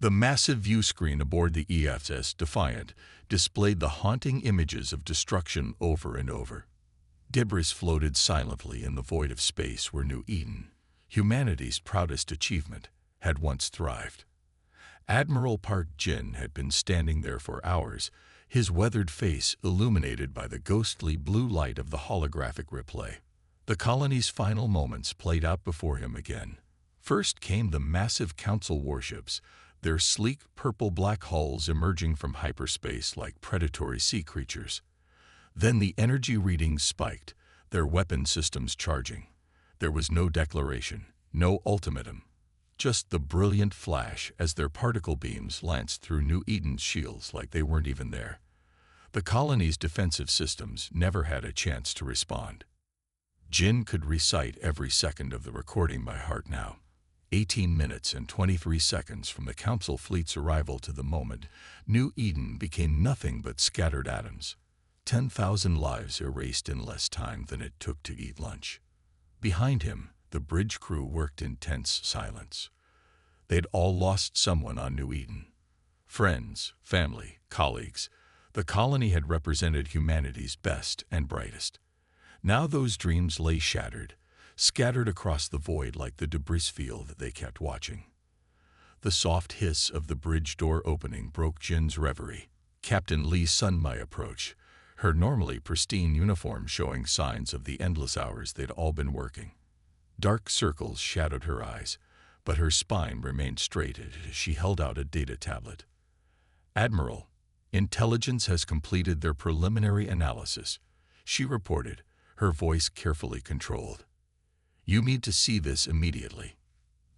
The massive view screen aboard the EFS Defiant displayed the haunting images of destruction over and over. Debris floated silently in the void of space where New Eden, humanity's proudest achievement, had once thrived. Admiral Park Jin had been standing there for hours, his weathered face illuminated by the ghostly blue light of the holographic replay. The colony's final moments played out before him again. First came the massive council warships, their sleek purple-black hulls emerging from hyperspace like predatory sea creatures. Then the energy readings spiked, their weapon systems charging. There was no declaration, no ultimatum, just the brilliant flash as their particle beams lanced through New Eden's shields like they weren't even there. The colony's defensive systems never had a chance to respond. Jin could recite every second of the recording by heart now. 18 minutes and 23 seconds from the Council fleet's arrival to the moment New Eden became nothing but scattered atoms. 10,000 lives erased in less time than it took to eat lunch. Behind him, the bridge crew worked in tense silence. They'd all lost someone on New Eden. Friends, family, colleagues. The colony had represented humanity's best and brightest. Now those dreams lay shattered, scattered across the void like the debris field that they kept watching. The soft hiss of the bridge door opening broke Jin's reverie. Captain Lee Sunmai approached, her normally pristine uniform showing signs of the endless hours they'd all been working. Dark circles shadowed her eyes, but her spine remained straight as she held out a data tablet. "Admiral, Intelligence has completed their preliminary analysis," she reported, her voice carefully controlled. "You need to see this immediately."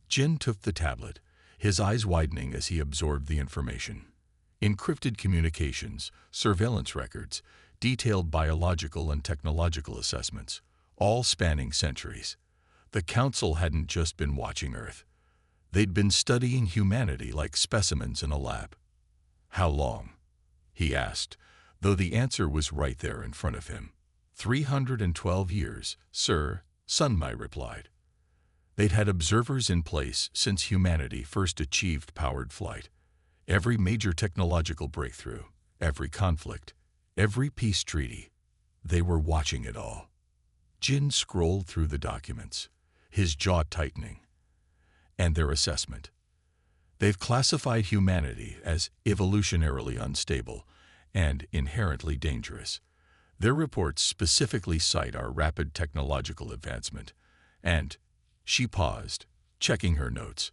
Jin took the tablet, his eyes widening as he absorbed the information. Encrypted communications, surveillance records, detailed biological and technological assessments, all spanning centuries. The Council hadn't just been watching Earth. They'd been studying humanity like specimens in a lab. "How long?" he asked, though the answer was right there in front of him. 312 years, sir," Sunmai replied. They'd had observers in place since humanity first achieved powered flight. Every major technological breakthrough, every conflict, every peace treaty, they were watching it all. Jin scrolled through the documents, his jaw tightening. And their assessment. They've classified humanity as evolutionarily unstable and inherently dangerous. Their reports specifically cite our rapid technological advancement and, she paused, checking her notes,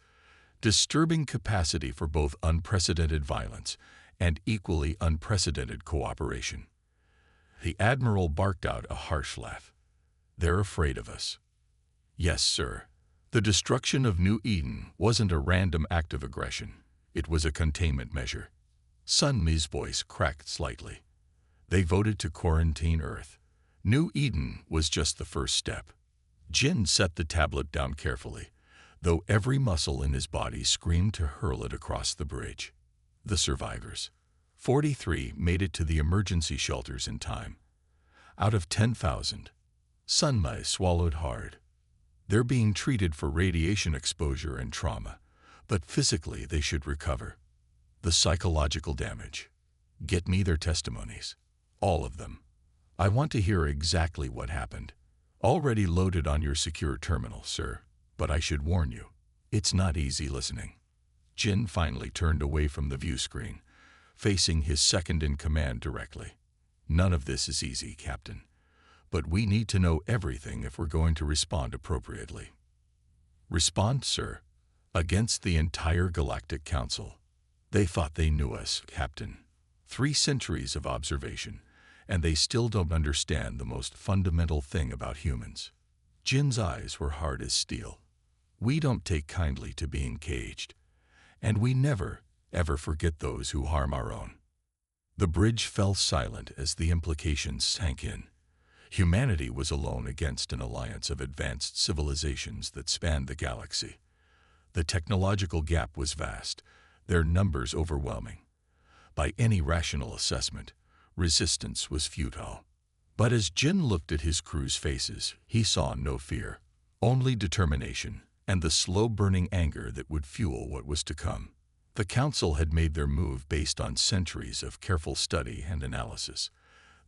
disturbing capacity for both unprecedented violence and equally unprecedented cooperation. The Admiral barked out a harsh laugh. "They're afraid of us." "Yes, sir. The destruction of New Eden wasn't a random act of aggression. It was a containment measure." Sunmi's voice cracked slightly. "They voted to quarantine Earth. New Eden was just the first step." Jin set the tablet down carefully, though every muscle in his body screamed to hurl it across the bridge. The survivors. 43 made it to the emergency shelters in time. Out of 10,000. Sunmai swallowed hard. They're being treated for radiation exposure and trauma, but physically they should recover. The psychological damage. Get me their testimonies. All of them. I want to hear exactly what happened. Already loaded on your secure terminal, sir, but I should warn you, it's not easy listening. Jin finally turned away from the view screen, facing his second-in-command directly. "None of this is easy, Captain. But we need to know everything if we're going to respond appropriately." "Respond, sir? Against the entire Galactic Council. They thought they knew us, Captain. 3 centuries of observation, and they still don't understand the most fundamental thing about humans." Jin's eyes were hard as steel. "We don't take kindly to being caged, and we never, ever forget those who harm our own." The bridge fell silent as the implications sank in. Humanity was alone against an alliance of advanced civilizations that spanned the galaxy. The technological gap was vast, their numbers overwhelming. By any rational assessment, resistance was futile. But as Jin looked at his crew's faces, he saw no fear, only determination and the slow-burning anger that would fuel what was to come. The council had made their move based on centuries of careful study and analysis.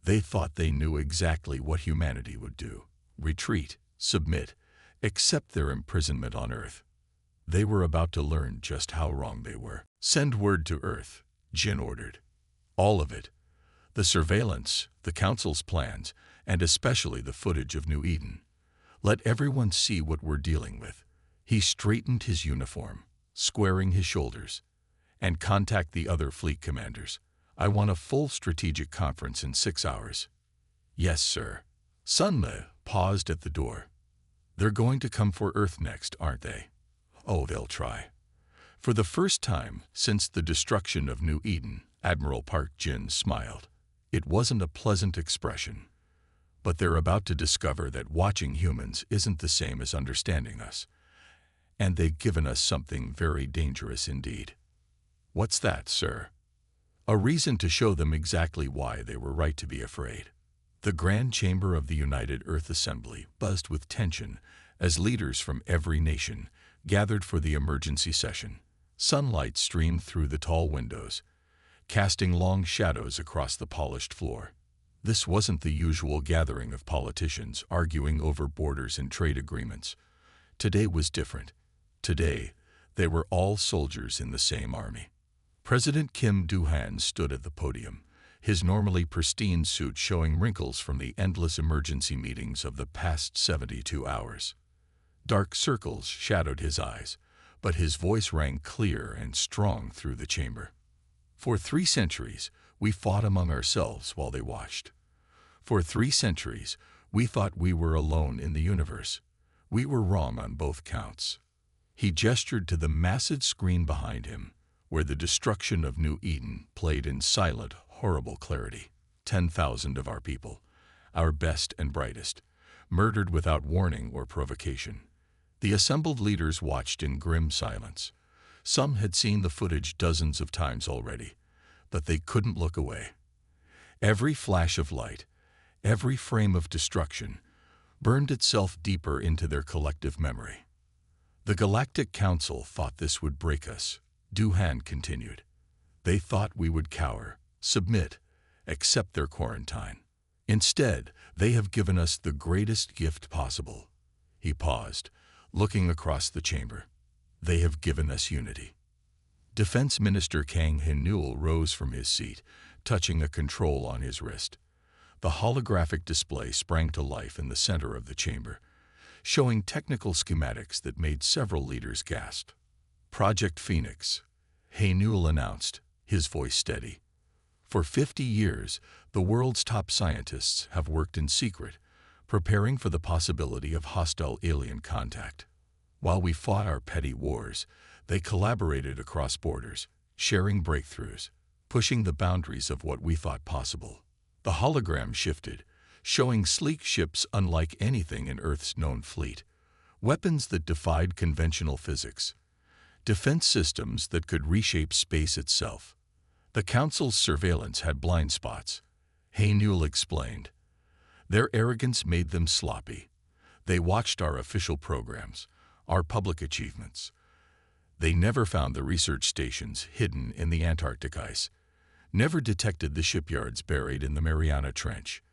They thought they knew exactly what humanity would do: retreat, submit, accept their imprisonment on Earth. They were about to learn just how wrong they were. "Send word to Earth," Jin ordered. "All of it. The surveillance, the council's plans, and especially the footage of New Eden. Let everyone see what we're dealing with." He straightened his uniform, squaring his shoulders. "And contact the other fleet commanders. I want a full strategic conference in 6 hours." "Yes, sir." Sun Le paused at the door. "They're going to come for Earth next, aren't they?" "Oh, they'll try." For the first time since the destruction of New Eden, Admiral Park Jin smiled. It wasn't a pleasant expression. "But they're about to discover that watching humans isn't the same as understanding us. And they've given us something very dangerous indeed." "What's that, sir?" "A reason to show them exactly why they were right to be afraid." The grand chamber of the United Earth Assembly buzzed with tension as leaders from every nation gathered for the emergency session. Sunlight streamed through the tall windows, casting long shadows across the polished floor. This wasn't the usual gathering of politicians arguing over borders and trade agreements. Today was different. Today, they were all soldiers in the same army. President Kim Do-han stood at the podium, his normally pristine suit showing wrinkles from the endless emergency meetings of the past 72 hours. Dark circles shadowed his eyes, but his voice rang clear and strong through the chamber. "For 3 centuries, we fought among ourselves while they watched. For 3 centuries, we thought we were alone in the universe. We were wrong on both counts." He gestured to the massive screen behind him, where the destruction of New Eden played in silent, horrible clarity. 10,000 of our people, our best and brightest, murdered without warning or provocation. The assembled leaders watched in grim silence. Some had seen the footage dozens of times already, but they couldn't look away. Every flash of light, every frame of destruction, burned itself deeper into their collective memory. "The Galactic Council thought this would break us," Do-han continued. "They thought we would cower, submit, accept their quarantine. Instead, they have given us the greatest gift possible." He paused, looking across the chamber. "They have given us unity." Defense Minister Kang Hae-nul rose from his seat, touching a control on his wrist. The holographic display sprang to life in the center of the chamber, showing technical schematics that made several leaders gasp. "Project Phoenix," Hae-nul announced, his voice steady. "For 50 years, the world's top scientists have worked in secret, preparing for the possibility of hostile alien contact. While we fought our petty wars, they collaborated across borders, sharing breakthroughs, pushing the boundaries of what we thought possible." The hologram shifted, showing sleek ships unlike anything in Earth's known fleet, weapons that defied conventional physics, defense systems that could reshape space itself. "The Council's surveillance had blind spots," Hae-nul explained. "Their arrogance made them sloppy. They watched our official programs, our public achievements. They never found the research stations hidden in the Antarctic ice, never detected the shipyards buried in the Mariana Trench,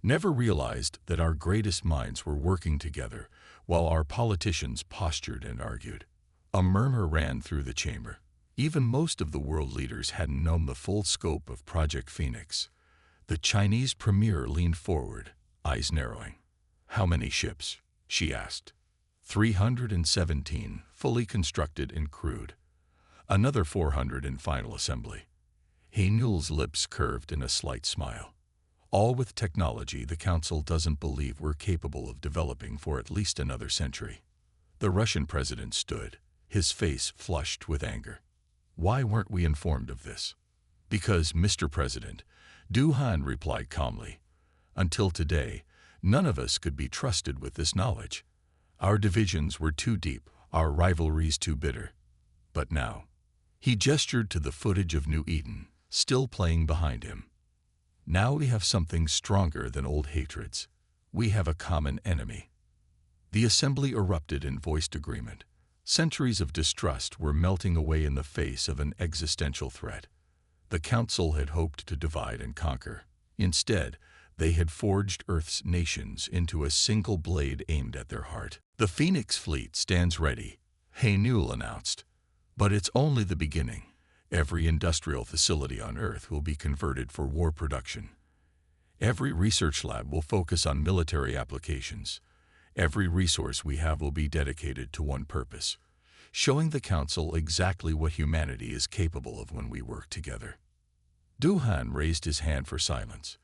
never realized that our greatest minds were working together while our politicians postured and argued." A murmur ran through the chamber. Even most of the world leaders hadn't known the full scope of Project Phoenix. The Chinese premier leaned forward, eyes narrowing. "How many ships?" she asked. 317, fully constructed and crewed. Another 400 in final assembly." Hae-nul's lips curved in a slight smile. "All with technology the Council doesn't believe we're capable of developing for at least another century." The Russian president stood, his face flushed with anger. "Why weren't we informed of this?" "Because, Mr. President," Do-han replied calmly, "until today, none of us could be trusted with this knowledge. Our divisions were too deep, our rivalries too bitter. But now," he gestured to the footage of New Eden, still playing behind him. "Now we have something stronger than old hatreds. We have a common enemy." The assembly erupted in voiced agreement. Centuries of distrust were melting away in the face of an existential threat. The Council had hoped to divide and conquer. Instead, they had forged Earth's nations into a single blade aimed at their heart. "The Phoenix Fleet stands ready," Haynul announced. "But it's only the beginning. Every industrial facility on Earth will be converted for war production. Every research lab will focus on military applications. Every resource we have will be dedicated to one purpose: showing the Council exactly what humanity is capable of when we work together." Duhan raised his hand for silence.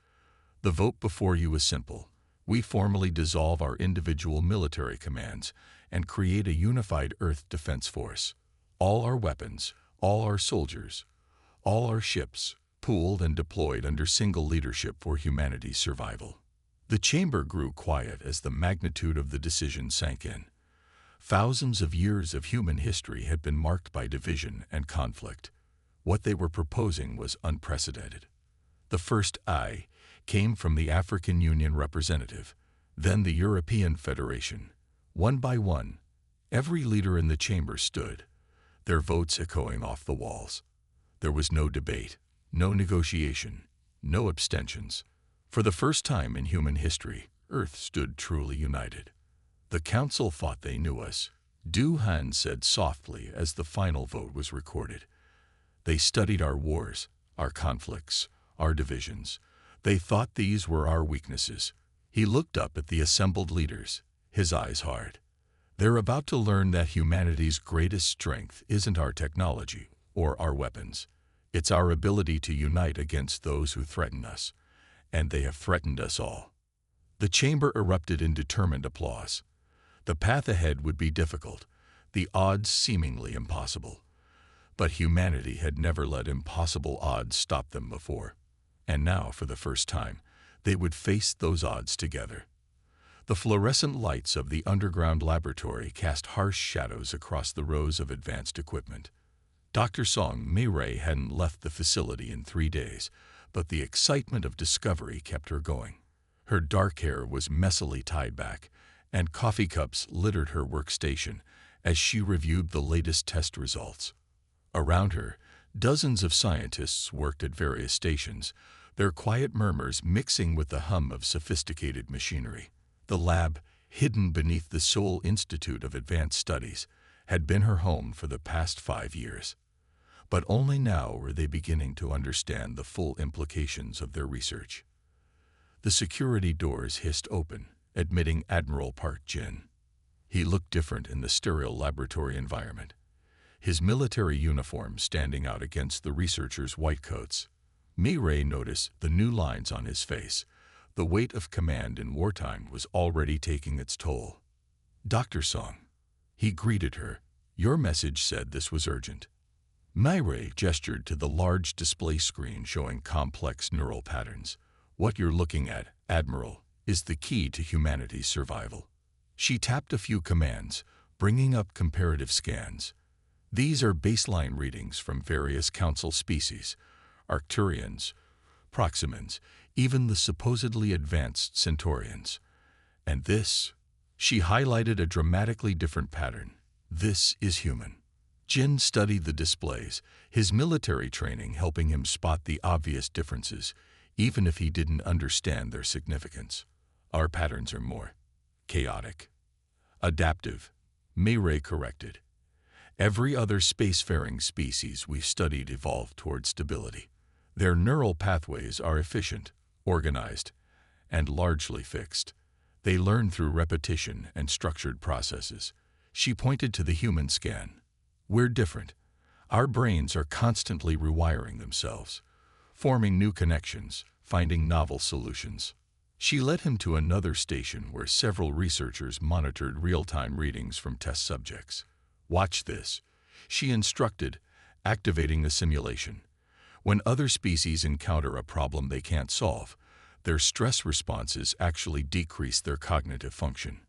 "The vote before you is simple. We formally dissolve our individual military commands and create a unified Earth Defense Force. All our weapons, all our soldiers, all our ships, pooled and deployed under single leadership for humanity's survival." The chamber grew quiet as the magnitude of the decision sank in. Thousands of years of human history had been marked by division and conflict. What they were proposing was unprecedented. The first "I" came from the African Union representative, then the European Federation. One by one, every leader in the chamber stood, their votes echoing off the walls. There was no debate, no negotiation, no abstentions. For the first time in human history, Earth stood truly united. "The Council thought they knew us," Duhan said softly as the final vote was recorded. "They studied our wars, our conflicts, our divisions. They thought these were our weaknesses." He looked up at the assembled leaders, his eyes hard. "They're about to learn that humanity's greatest strength isn't our technology or our weapons. It's our ability to unite against those who threaten us. And they have threatened us all." The chamber erupted in determined applause. The path ahead would be difficult, the odds seemingly impossible. But humanity had never let impossible odds stop them before. And now, for the first time, they would face those odds together. The fluorescent lights of the underground laboratory cast harsh shadows across the rows of advanced equipment. Dr. Song Mei hadn't left the facility in 3 days, but the excitement of discovery kept her going. Her dark hair was messily tied back, and coffee cups littered her workstation as she reviewed the latest test results. Around her, dozens of scientists worked at various stations, their quiet murmurs mixing with the hum of sophisticated machinery. The lab, hidden beneath the Seoul Institute of Advanced Studies, had been her home for the past 5 years. But only now were they beginning to understand the full implications of their research. The security doors hissed open, admitting Admiral Park Jin. He looked different in the sterile laboratory environment, his military uniform standing out against the researchers' white coats. Mei noticed the new lines on his face. The weight of command in wartime was already taking its toll. "Dr. Song," he greeted her. "Your message said this was urgent." Mei gestured to the large display screen showing complex neural patterns. "What you're looking at, Admiral, is the key to humanity's survival." She tapped a few commands, bringing up comparative scans. These are baseline readings from various Council species, Arcturians, Proximans, even the supposedly advanced Centaurians. And this, she highlighted a dramatically different pattern. This is human. Jin studied the displays, his military training helping him spot the obvious differences, even if he didn't understand their significance. Our patterns are more chaotic. Adaptive, Mei corrected. Every other spacefaring species we've studied evolved toward stability. Their neural pathways are efficient, organized, and largely fixed. They learn through repetition and structured processes. She pointed to the human scan. We're different. Our brains are constantly rewiring themselves, forming new connections, finding novel solutions. She led him to another station where several researchers monitored real-time readings from test subjects. "Watch this," she instructed, activating the simulation. When other species encounter a problem they can't solve, their stress responses actually decrease their cognitive function.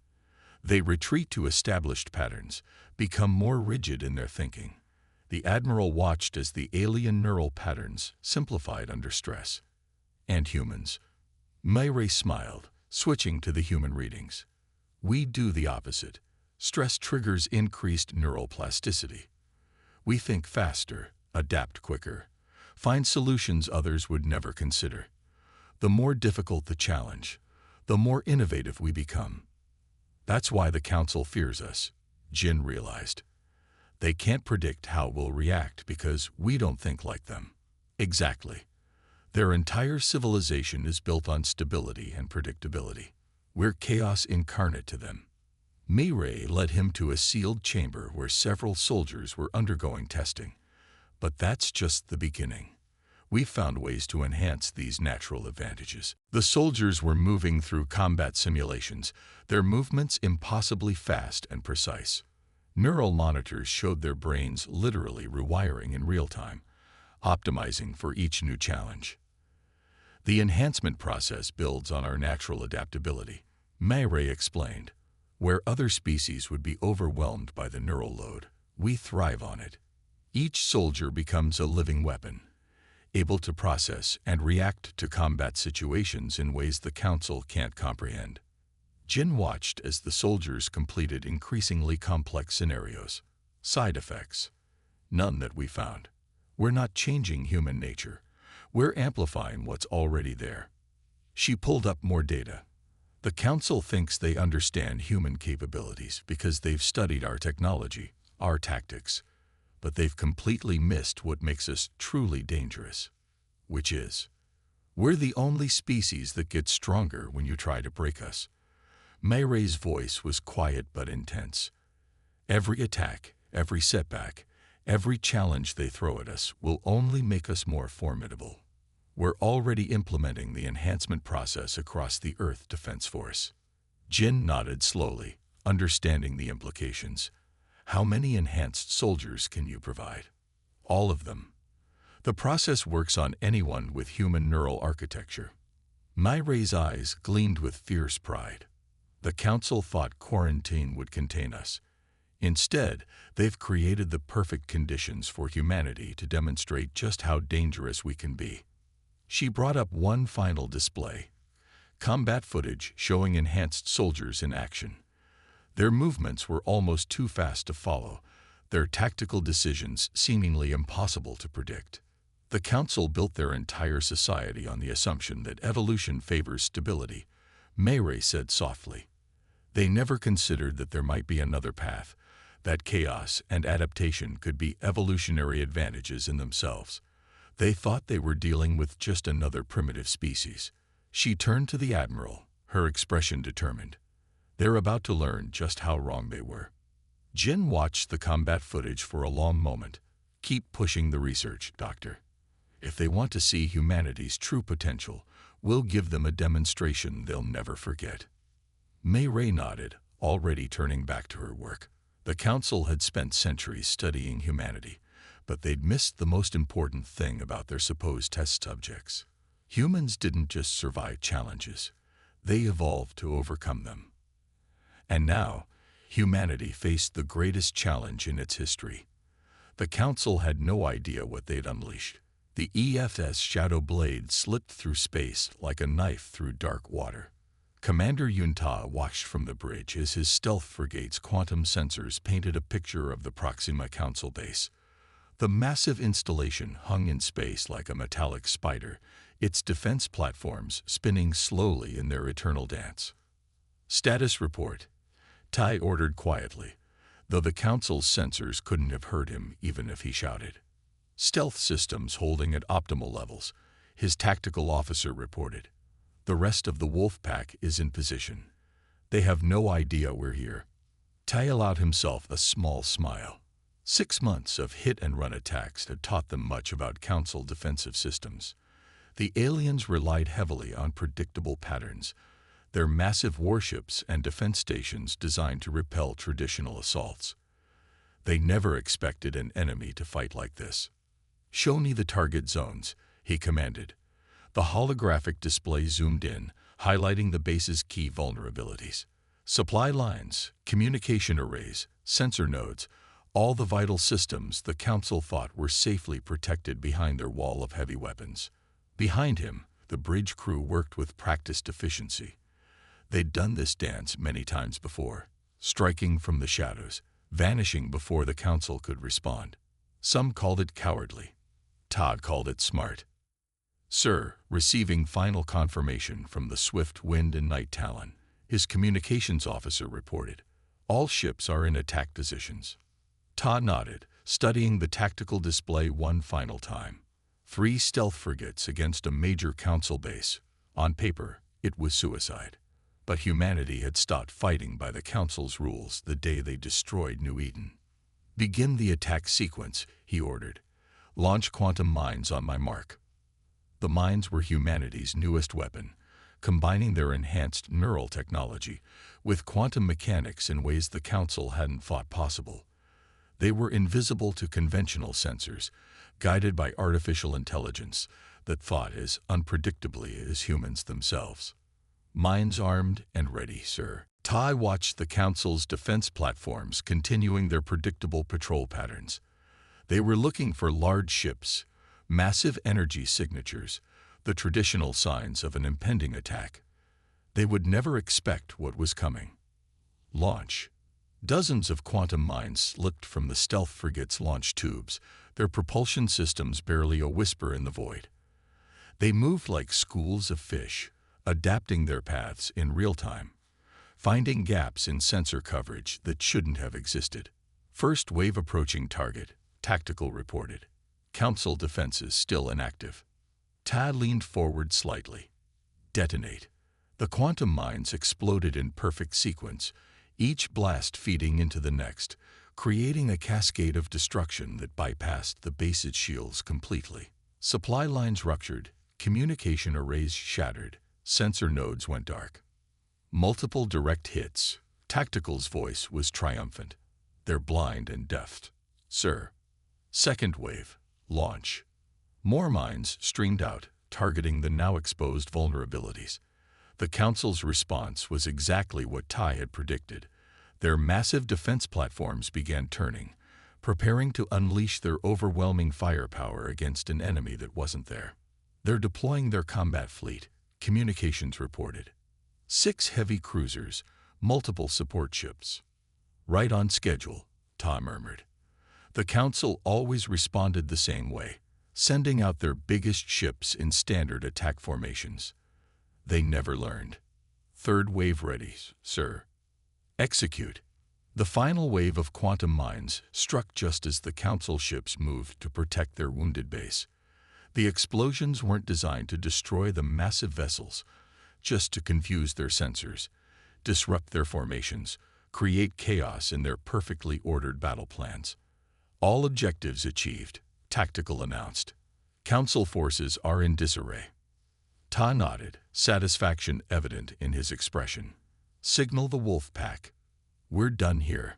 They retreat to established patterns, become more rigid in their thinking. The Admiral watched as the alien neural patterns simplified under stress. "And humans?" Mei smiled, switching to the human readings. "We do the opposite. Stress triggers increased neural plasticity. We think faster, adapt quicker, find solutions others would never consider. The more difficult the challenge, the more innovative we become. That's why the Council fears us, Jin realized. They can't predict how we'll react because we don't think like them. Exactly. Their entire civilization is built on stability and predictability. We're chaos incarnate to them. Mei led him to a sealed chamber where several soldiers were undergoing testing. But that's just the beginning. We found ways to enhance these natural advantages. The soldiers were moving through combat simulations, their movements impossibly fast and precise. Neural monitors showed their brains literally rewiring in real time, optimizing for each new challenge. The enhancement process builds on our natural adaptability, Mei explained. Where other species would be overwhelmed by the neural load, we thrive on it. Each soldier becomes a living weapon, able to process and react to combat situations in ways the Council can't comprehend. Jin watched as the soldiers completed increasingly complex scenarios. Side effects? None that we found. We're not changing human nature. We're amplifying what's already there. She pulled up more data. The Council thinks they understand human capabilities because they've studied our technology, our tactics. But they've completely missed what makes us truly dangerous. Which is, we're the only species that gets stronger when you try to break us. Mei's voice was quiet but intense. Every attack, every setback, every challenge they throw at us will only make us more formidable. We're already implementing the enhancement process across the Earth Defense Force. Jin nodded slowly, understanding the implications. How many enhanced soldiers can you provide? All of them. The process works on anyone with human neural architecture. Mei's eyes gleamed with fierce pride. The Council thought quarantine would contain us. Instead, they've created the perfect conditions for humanity to demonstrate just how dangerous we can be. She brought up one final display. Combat footage showing enhanced soldiers in action. Their movements were almost too fast to follow, their tactical decisions seemingly impossible to predict. The Council built their entire society on the assumption that evolution favors stability, Mei said softly. They never considered that there might be another path, that chaos and adaptation could be evolutionary advantages in themselves. They thought they were dealing with just another primitive species. She turned to the Admiral, her expression determined. They're about to learn just how wrong they were. Jin watched the combat footage for a long moment. Keep pushing the research, Doctor. If they want to see humanity's true potential, we'll give them a demonstration they'll never forget. Mei nodded, already turning back to her work. The Council had spent centuries studying humanity, but they'd missed the most important thing about their supposed test subjects. Humans didn't just survive challenges, they evolved to overcome them. And now, humanity faced the greatest challenge in its history. The Council had no idea what they'd unleashed. The EFS Shadow Blade slipped through space like a knife through dark water. Commander Yunta watched from the bridge as his stealth frigate's quantum sensors painted a picture of the Proxima Council base. The massive installation hung in space like a metallic spider, its defense platforms spinning slowly in their eternal dance. Status report, Tai ordered quietly, though the Council's sensors couldn't have heard him even if he shouted. Stealth systems holding at optimal levels, his tactical officer reported. The rest of the wolf pack is in position. They have no idea we're here. Tai allowed himself a small smile. 6 months of hit-and-run attacks had taught them much about Council defensive systems. The aliens relied heavily on predictable patterns, their massive warships and defense stations designed to repel traditional assaults. They never expected an enemy to fight like this. "Show me the target zones," he commanded. The holographic display zoomed in, highlighting the base's key vulnerabilities. Supply lines, communication arrays, sensor nodes, all the vital systems the Council thought were safely protected behind their wall of heavy weapons. Behind him, the bridge crew worked with practiced efficiency. They'd done this dance many times before. striking from the shadows, vanishing before the council could respond. Some called it cowardly. Todd called it smart. Sir, receiving final confirmation from the Swift Wind and Night Talon, his communications officer reported. All ships are in attack positions. Todd nodded, studying the tactical display one final time. 3 stealth frigates against a major council base. On paper, it was suicide. But humanity had stopped fighting by the council's rules the day they destroyed New Eden. Begin the attack sequence, he ordered. Launch quantum mines on my mark. The mines were humanity's newest weapon, combining their enhanced neural technology with quantum mechanics in ways the council hadn't thought possible. They were invisible to conventional sensors, guided by artificial intelligence that thought as unpredictably as humans themselves. Mines armed and ready, sir. Tai watched the council's defense platforms continuing their predictable patrol patterns. They were looking for large ships, massive energy signatures, the traditional signs of an impending attack. They would never expect what was coming. Launch. Dozens of quantum mines slipped from the stealth frigate's launch tubes, their propulsion systems barely a whisper in the void. They moved like schools of fish, adapting their paths in real time, finding gaps in sensor coverage that shouldn't have existed. First wave approaching target, Tactical reported. Council defenses still inactive. Tad leaned forward slightly. Detonate. The quantum mines exploded in perfect sequence, each blast feeding into the next, creating a cascade of destruction that bypassed the base's shields completely. Supply lines ruptured, communication arrays shattered, sensor nodes went dark. Multiple direct hits. Tactical's voice was triumphant. They're blind and deaf, sir. Second wave. Launch. More mines streamed out, targeting the now exposed vulnerabilities. The Council's response was exactly what Tai had predicted. Their massive defense platforms began turning, preparing to unleash their overwhelming firepower against an enemy that wasn't there. They're deploying their combat fleet, communications reported. 6 heavy cruisers, multiple support ships. Right on schedule, Ta murmured. The Council always responded the same way, sending out their biggest ships in standard attack formations. They never learned. Third wave ready, sir. Execute. The final wave of quantum mines struck just as the Council ships moved to protect their wounded base. The explosions weren't designed to destroy the massive vessels, just to confuse their sensors, disrupt their formations, create chaos in their perfectly ordered battle plans. All objectives achieved, Tactical announced. Council forces are in disarray. Ta nodded, satisfaction evident in his expression. Signal the wolf pack. We're done here.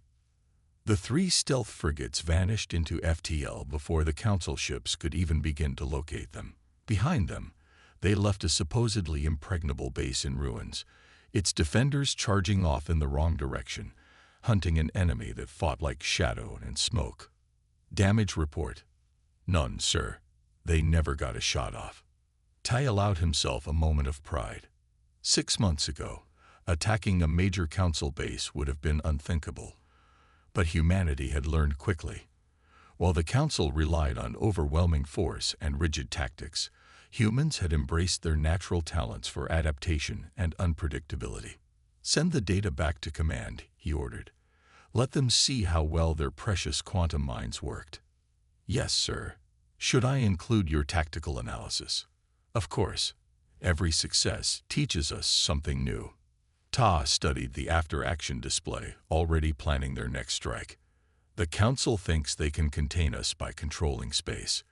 The 3 stealth frigates vanished into FTL before the Council ships could even begin to locate them. Behind them, they left a supposedly impregnable base in ruins, its defenders charging off in the wrong direction, hunting an enemy that fought like shadow and smoke. Damage report. None, sir. They never got a shot off. Tai allowed himself a moment of pride. 6 months ago, attacking a major Council base would have been unthinkable. But humanity had learned quickly. While the Council relied on overwhelming force and rigid tactics, humans had embraced their natural talents for adaptation and unpredictability. Send the data back to command, he ordered. Let them see how well their precious quantum mines worked. Yes, sir. Should I include your tactical analysis? Of course. Every success teaches us something new. Ta studied the after-action display, already planning their next strike. The Council thinks they can contain us by controlling space,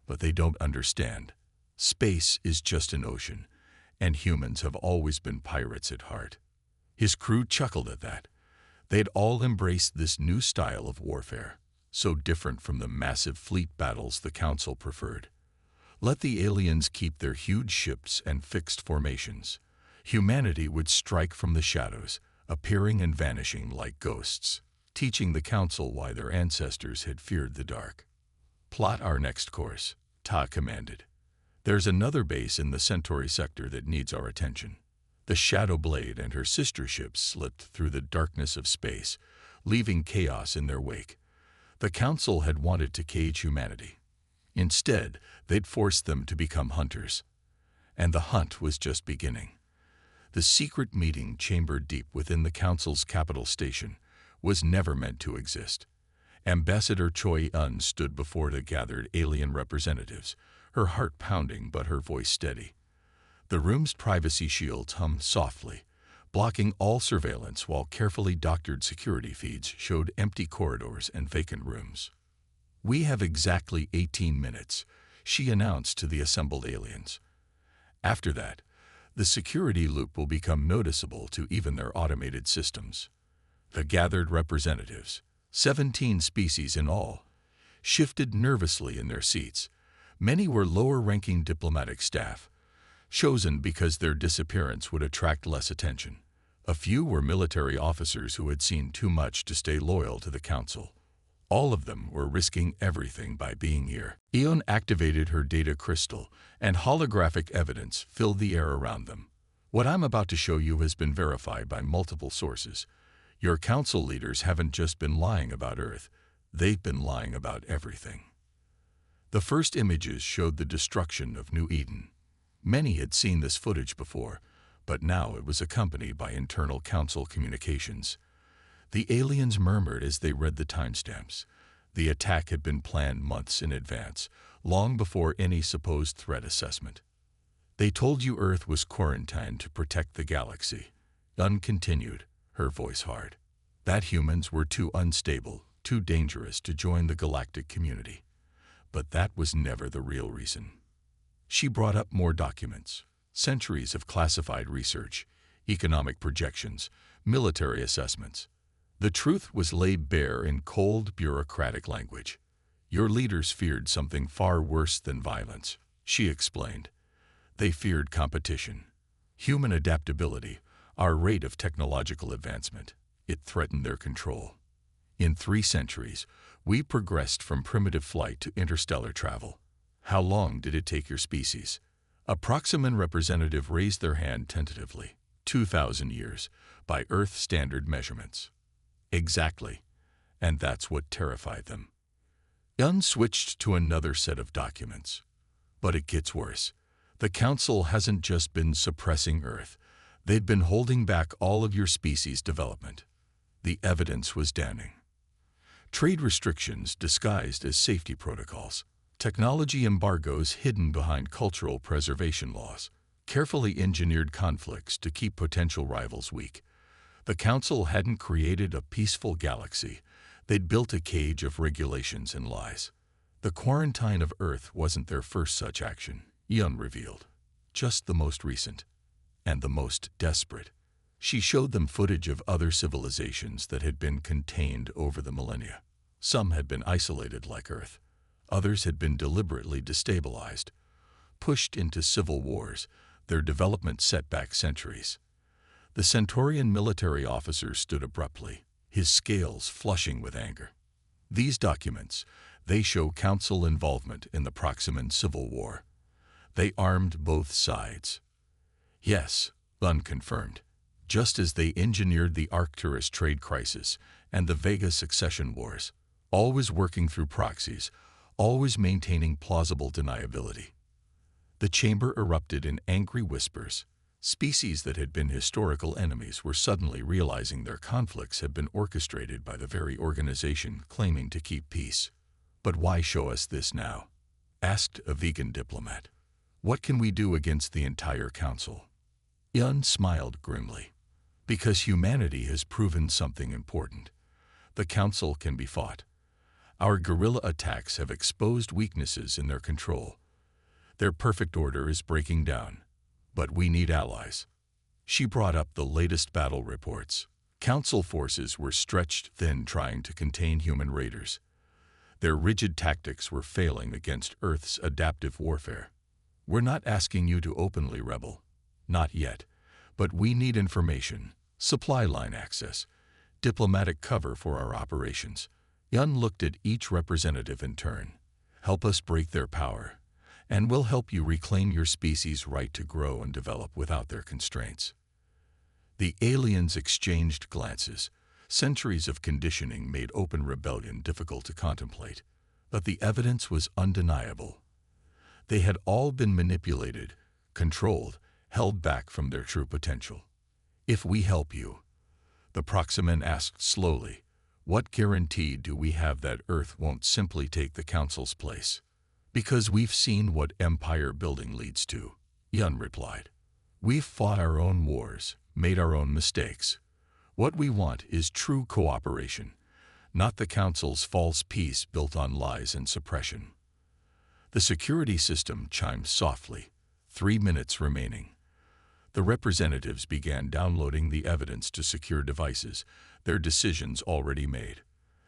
but they don't understand. Space is just an ocean, and humans have always been pirates at heart. His crew chuckled at that. They'd all embraced this new style of warfare, so different from the massive fleet battles the Council preferred. Let the aliens keep their huge ships and fixed formations. Humanity would strike from the shadows, appearing and vanishing like ghosts, teaching the Council why their ancestors had feared the dark. Plot our next course, Ta commanded. There's another base in the Centauri sector that needs our attention. The Shadow Blade and her sister ships slipped through the darkness of space, leaving chaos in their wake. The Council had wanted to cage humanity. Instead, they'd forced them to become hunters. And the hunt was just beginning. The secret meeting chambered deep within the Council's capital station was never meant to exist. Ambassador Choi Un stood before the gathered alien representatives, her heart pounding but her voice steady. The room's privacy shields hummed softly, blocking all surveillance while carefully doctored security feeds showed empty corridors and vacant rooms. "We have exactly 18 minutes," she announced to the assembled aliens. After that, the security loop will become noticeable to even their automated systems. The gathered representatives, 17 species in all, shifted nervously in their seats. Many were lower-ranking diplomatic staff, chosen because their disappearance would attract less attention. A few were military officers who had seen too much to stay loyal to the Council. All of them were risking everything by being here. Eon activated her data crystal, and holographic evidence filled the air around them. "What I'm about to show you has been verified by multiple sources. Your Council leaders haven't just been lying about Earth, they've been lying about everything." The first images showed the destruction of New Eden. Many had seen this footage before, but now it was accompanied by internal Council communications. The aliens murmured as they read the timestamps. The attack had been planned months in advance, long before any supposed threat assessment. "They told you Earth was quarantined to protect the galaxy," Un continued, her voice hard. "That humans were too unstable, too dangerous to join the galactic community. But that was never the real reason." She brought up more documents, centuries of classified research, economic projections, military assessments. The truth was laid bare in cold, bureaucratic language. "Your leaders feared something far worse than violence," she explained. "They feared competition, human adaptability, our rate of technological advancement. It threatened their control. In 3 centuries, we progressed from primitive flight to interstellar travel. How long did it take your species?" A Proximan representative raised their hand tentatively. 2,000 years, by Earth standard measurements. Exactly, and that's what terrified them. Un switched to another set of documents. "But it gets worse. The Council hasn't just been suppressing Earth. They'd been holding back all of your species' development." The evidence was damning. Trade restrictions disguised as safety protocols, technology embargoes hidden behind cultural preservation laws, carefully engineered conflicts to keep potential rivals weak. The Council hadn't created a peaceful galaxy. They'd built a cage of regulations and lies. The quarantine of Earth wasn't their first such action, Eon revealed. Just the most recent. And the most desperate. She showed them footage of other civilizations that had been contained over the millennia. Some had been isolated like Earth. Others had been deliberately destabilized, pushed into civil wars, their development set back centuries. The Centaurian military officer stood abruptly, his scales flushing with anger. "These documents, they show Council involvement in the Proximan Civil War. They armed both sides." "Yes," Un confirmed. "Just as they engineered the Arcturus trade crisis and the Vega succession wars, always working through proxies, always maintaining plausible deniability." The chamber erupted in angry whispers. Species that had been historical enemies were suddenly realizing their conflicts had been orchestrated by the very organization claiming to keep peace. "But why show us this now?" asked a vegan diplomat. "What can we do against the entire Council?" Yun smiled grimly. "Because humanity has proven something important. The Council can be fought. Our guerrilla attacks have exposed weaknesses in their control. Their perfect order is breaking down. But we need allies." She brought up the latest battle reports. Council forces were stretched thin trying to contain human raiders. Their rigid tactics were failing against Earth's adaptive warfare. "We're not asking you to openly rebel. Not yet. But we need information, supply line access, diplomatic cover for our operations." Yun looked at each representative in turn. "Help us break their power, and we'll help you reclaim your species' right to grow and develop without their constraints." The aliens exchanged glances. Centuries of conditioning made open rebellion difficult to contemplate, but the evidence was undeniable. They had all been manipulated, controlled, held back from their true potential. "If we help you," the Proximan asked slowly, "what guarantee do we have that Earth won't simply take the Council's place?" "Because we've seen what empire building leads to," Yun replied. "We've fought our own wars, made our own mistakes. What we want is true cooperation, not the Council's false peace built on lies and suppression." The security system chimed softly. 3 minutes remaining. The representatives began downloading the evidence to secure devices, their decisions already made.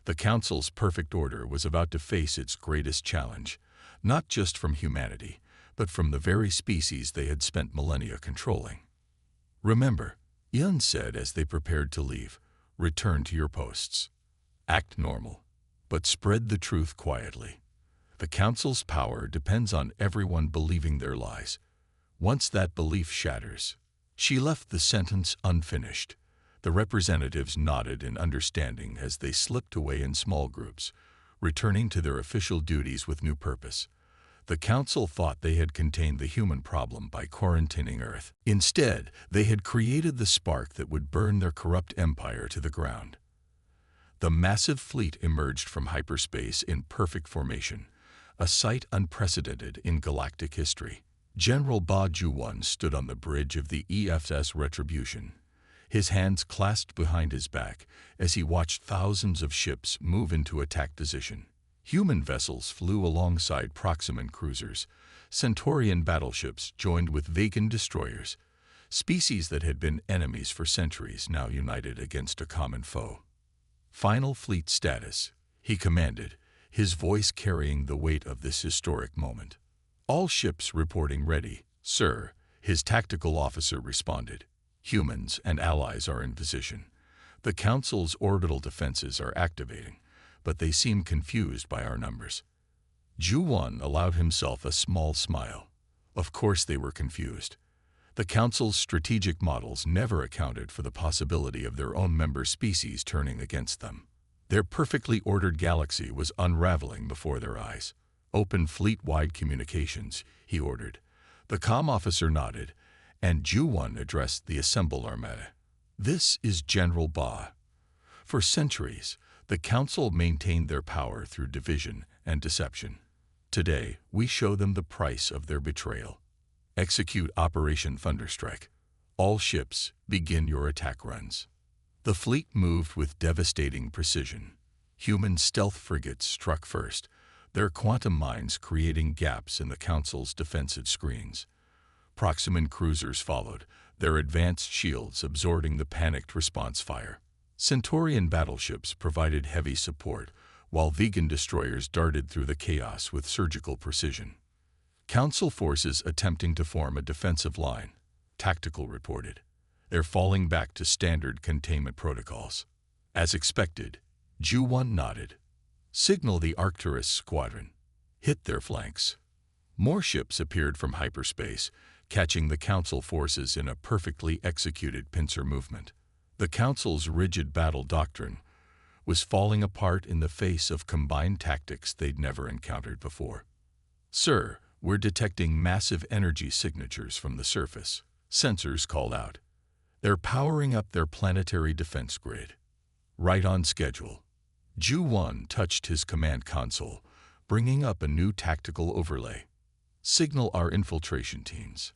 The Council's perfect order was about to face its greatest challenge, not just from humanity, but from the very species they had spent millennia controlling. "Remember," Yun said as they prepared to leave, "return to your posts. Act normal, but spread the truth quietly. The Council's power depends on everyone believing their lies. Once that belief shatters..." She left the sentence unfinished. The representatives nodded in understanding as they slipped away in small groups, returning to their official duties with new purpose. The Council thought they had contained the human problem by quarantining Earth. Instead, they had created the spark that would burn their corrupt empire to the ground. The massive fleet emerged from hyperspace in perfect formation, a sight unprecedented in galactic history. General Ba Juwan stood on the bridge of the EFS Retribution, his hands clasped behind his back as he watched thousands of ships move into attack position. Human vessels flew alongside Proximan cruisers. Centaurian battleships joined with Vegan destroyers, species that had been enemies for centuries now united against a common foe. "Final fleet status," he commanded, his voice carrying the weight of this historic moment. "All ships reporting ready, sir," his tactical officer responded. "Humans and allies are in position. The Council's orbital defenses are activating, but they seem confused by our numbers." Juwan allowed himself a small smile. Of course they were confused. The Council's strategic models never accounted for the possibility of their own member species turning against them. Their perfectly ordered galaxy was unraveling before their eyes. "Open fleet-wide communications," he ordered. The comm officer nodded, and Juwan addressed the assembled armada. "This is General Ba. For centuries, the Council maintained their power through division and deception. Today, we show them the price of their betrayal. Execute Operation Thunderstrike. All ships, begin your attack runs." The fleet moved with devastating precision. Human stealth frigates struck first, their quantum mines creating gaps in the Council's defensive screens. Proximan cruisers followed, their advanced shields absorbing the panicked response fire. Centaurian battleships provided heavy support, while Vegan destroyers darted through the chaos with surgical precision. Council forces attempting to form a defensive line, Tactical reported. They're falling back to standard containment protocols. As expected, Juwan nodded. "Signal the Arcturus squadron. Hit their flanks." More ships appeared from hyperspace, catching the Council forces in a perfectly executed pincer movement. The Council's rigid battle doctrine was falling apart in the face of combined tactics they'd never encountered before. "Sir, we're detecting massive energy signatures from the surface," sensors called out. "They're powering up their planetary defense grid." "Right on schedule." Juwan touched his command console, bringing up a new tactical overlay. "Signal our infiltration teams.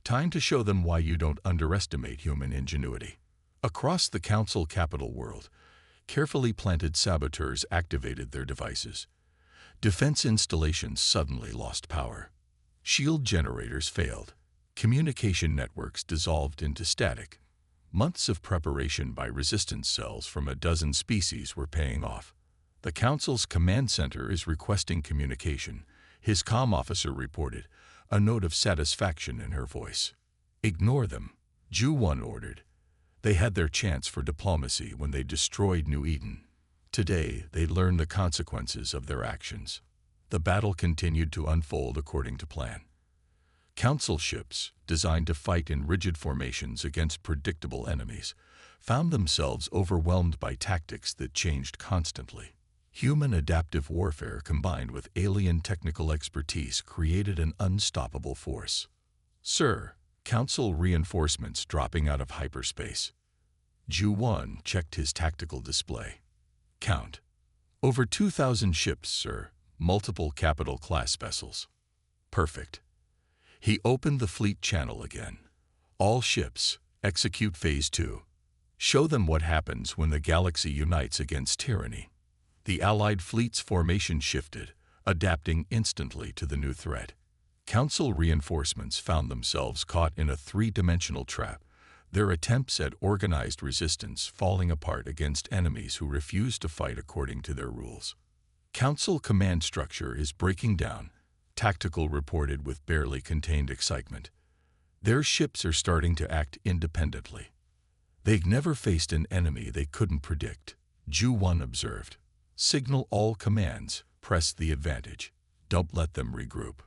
Time to show them why you don't underestimate human ingenuity." Across the Council capital world, carefully planted saboteurs activated their devices. Defense installations suddenly lost power. Shield generators failed. Communication networks dissolved into static. Months of preparation by resistance cells from a dozen species were paying off. "The Council's command center is requesting communication," his comm officer reported, a note of satisfaction in her voice. "Ignore them," Juwan ordered. They had their chance for diplomacy when they destroyed New Eden. Today, they learned the consequences of their actions. The battle continued to unfold according to plan. Council ships, designed to fight in rigid formations against predictable enemies, found themselves overwhelmed by tactics that changed constantly. Human adaptive warfare combined with alien technical expertise created an unstoppable force. Sir, Council reinforcements dropping out of hyperspace. Ju-1 checked his tactical display. Count. Over 2,000 ships, sir. Multiple capital-class vessels. Perfect. He opened the fleet channel again. All ships, execute Phase 2. Show them what happens when the galaxy unites against tyranny. The Allied fleet's formation shifted, adapting instantly to the new threat. Council reinforcements found themselves caught in a three-dimensional trap, their attempts at organized resistance falling apart against enemies who refused to fight according to their rules. Council command structure is breaking down, Tactical reported with barely contained excitement. Their ships are starting to act independently. They've never faced an enemy they couldn't predict, Ju-1 observed. Signal all commands, press the advantage. Don't let them regroup.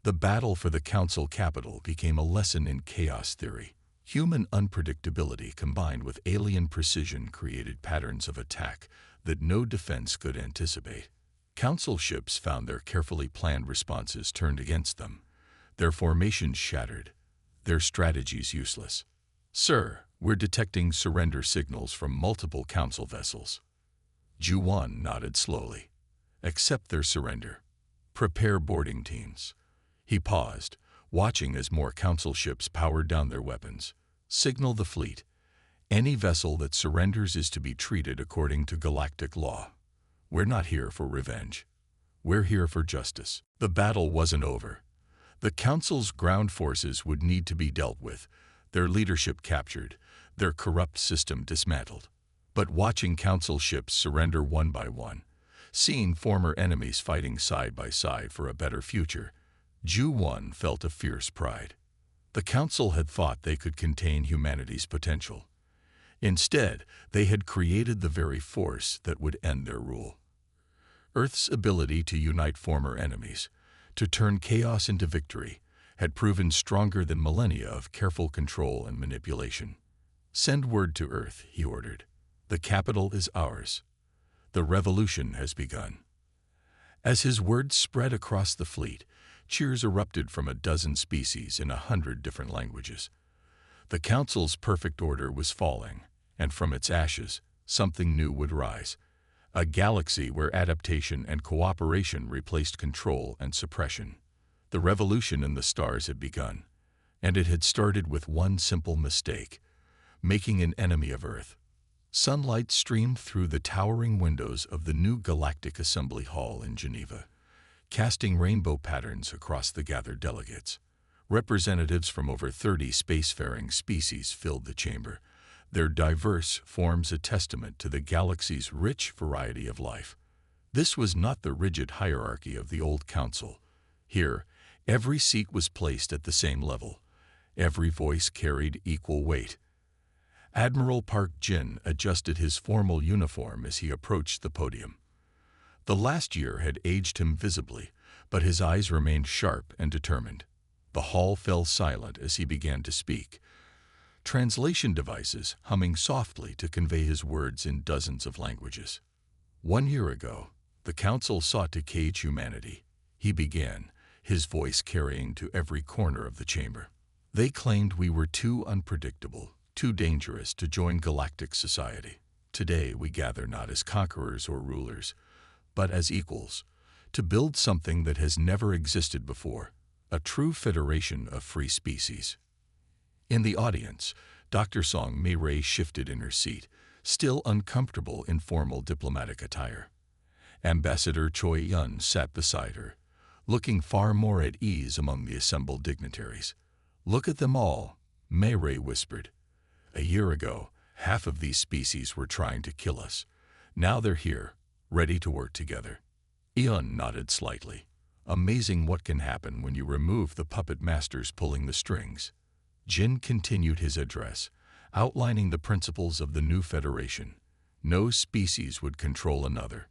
The battle for the Council capital became a lesson in chaos theory. Human unpredictability combined with alien precision created patterns of attack that no defense could anticipate. Council ships found their carefully planned responses turned against them, their formations shattered, their strategies useless. Sir, we're detecting surrender signals from multiple Council vessels. Ju-1 nodded slowly. Accept their surrender. Prepare boarding teams. He paused, watching as more Council ships powered down their weapons. Signal the fleet. Any vessel that surrenders is to be treated according to galactic law. We're not here for revenge. We're here for justice. The battle wasn't over. The Council's ground forces would need to be dealt with, their leadership captured, their corrupt system dismantled. But watching Council ships surrender one by one, seeing former enemies fighting side by side for a better future, Ju-1 felt a fierce pride. The Council had thought they could contain humanity's potential. Instead, they had created the very force that would end their rule. Earth's ability to unite former enemies, to turn chaos into victory, had proven stronger than millennia of careful control and manipulation. Send word to Earth, he ordered. The capital is ours. The revolution has begun. As his words spread across the fleet, cheers erupted from a dozen species in 100 different languages. The Council's perfect order was falling, and from its ashes, something new would rise. A galaxy where adaptation and cooperation replaced control and suppression. The revolution in the stars had begun, and it had started with one simple mistake, making an enemy of Earth. Sunlight streamed through the towering windows of the new Galactic Assembly Hall in Geneva, casting rainbow patterns across the gathered delegates. Representatives from over 30 spacefaring species filled the chamber, their diverse forms a testament to the galaxy's rich variety of life. This was not the rigid hierarchy of the old Council. Here, every seat was placed at the same level. Every voice carried equal weight. Admiral Park Jin adjusted his formal uniform as he approached the podium. The last year had aged him visibly, but his eyes remained sharp and determined. The hall fell silent as he began to speak, translation devices humming softly to convey his words in dozens of languages. 1 year ago, the Council sought to cage humanity. He began, his voice carrying to every corner of the chamber. They claimed we were too unpredictable, too dangerous to join galactic society. Today we gather not as conquerors or rulers, but as equals, to build something that has never existed before, a true federation of free species. In the audience, Dr. Song Mei shifted in her seat, still uncomfortable in formal diplomatic attire. Ambassador Choi Yun sat beside her, looking far more at ease among the assembled dignitaries. Look at them all, Mei whispered. A year ago, half of these species were trying to kill us. Now they're here, ready to work together. Yun nodded slightly. Amazing what can happen when you remove the puppet masters pulling the strings. Jin continued his address, outlining the principles of the new federation. No species would control another.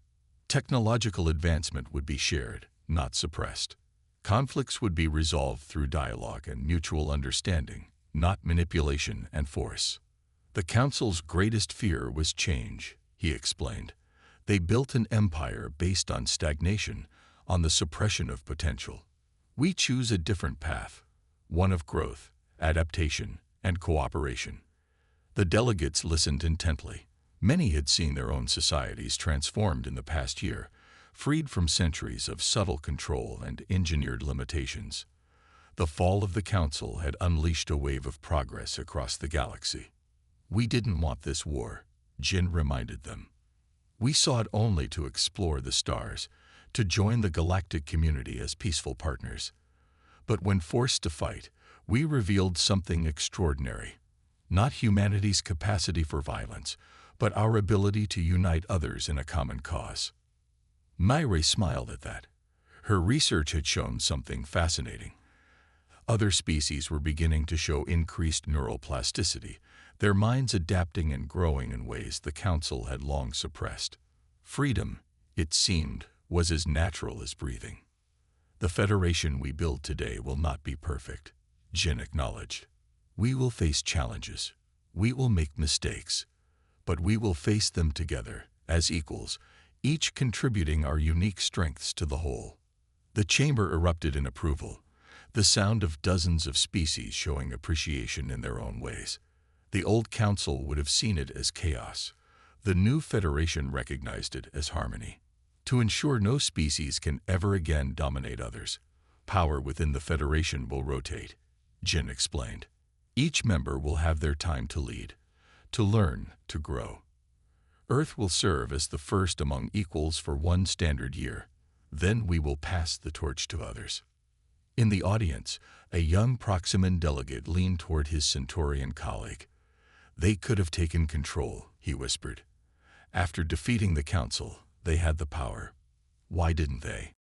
Technological advancement would be shared, not suppressed. Conflicts would be resolved through dialogue and mutual understanding, not manipulation and force. The Council's greatest fear was change, he explained. They built an empire based on stagnation, on the suppression of potential. We choose a different path, one of growth, adaptation, and cooperation. The delegates listened intently. Many had seen their own societies transformed in the past year, freed from centuries of subtle control and engineered limitations. The fall of the Council had unleashed a wave of progress across the galaxy. We didn't want this war, Jin reminded them. We sought only to explore the stars, to join the galactic community as peaceful partners. But when forced to fight, we revealed something extraordinary. Not humanity's capacity for violence, but our ability to unite others in a common cause. Myre smiled at that. Her research had shown something fascinating. Other species were beginning to show increased neural plasticity, their minds adapting and growing in ways the Council had long suppressed. Freedom, it seemed, was as natural as breathing. The Federation we build today will not be perfect, Jin acknowledged. We will face challenges. We will make mistakes. But we will face them together, as equals, each contributing our unique strengths to the whole. The chamber erupted in approval, the sound of dozens of species showing appreciation in their own ways. The old Council would have seen it as chaos. The new Federation recognized it as harmony. To ensure no species can ever again dominate others, power within the Federation will rotate, Jin explained. Each member will have their time to lead, to learn, to grow. Earth will serve as the first among equals for one standard year. Then we will pass the torch to others. In the audience, a young Proximan delegate leaned toward his Centaurian colleague. They could have taken control, he whispered. After defeating the Council, they had the power. Why didn't they?